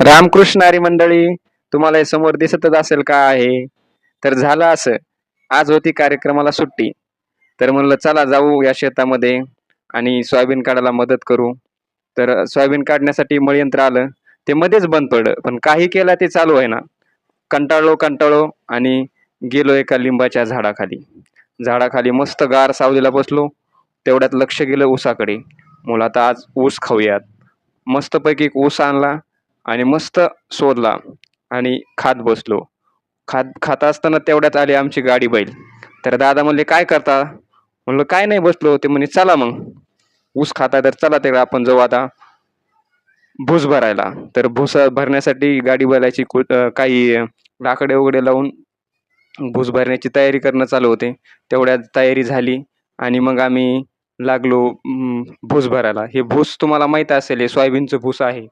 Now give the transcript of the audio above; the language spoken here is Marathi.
रामकृष्ण हरी मंडळी, तुम्हाला हे समोर दिसतच असेल का आहे. तर झालं असं, आज होती कार्यक्रमाला सुट्टी. तर म्हणलं चला जाऊ या शेतामध्ये आणि सोयाबीन काढायला मदत करू. तर सोयाबीन काढण्यासाठी मळयंत्र आलं. ते मध्येच बंद पडलं. पण काही केलं ते चालू आहे ना. कंटाळलो आणि गेलो एका लिंबाच्या झाडाखाली. झाडाखाली मस्त गार सावलीला बसलो. तेवढ्यात लक्ष गेलं ऊसाकडे. म्हणलं आता आज ऊस खाऊयात. मस्तपैकी एक ऊस आणला आणि मस्त शोधला आणि खात बसलो. खात असताना तेवढ्यात आली आमची गाडी बैल. तर दादा म्हणले, "काय करता?" म्हणलं, "काय नाही बसलो." ते म्हणे, "चला मग ऊस खाताय तर चला तिकडे आपण जाऊ आता भूस भरायला." तर भूस भरण्यासाठी गाडी बैलाची काही लाकडे वगैरे लावून भूस भरण्याची तयारी करणं चालू होते. तेवढ्यात तयारी झाली आणि मग आम्ही लागलो भूस भरायला. हे भूस तुम्हाला माहीत असेल, हे सोयाबीनचं भूस आहे.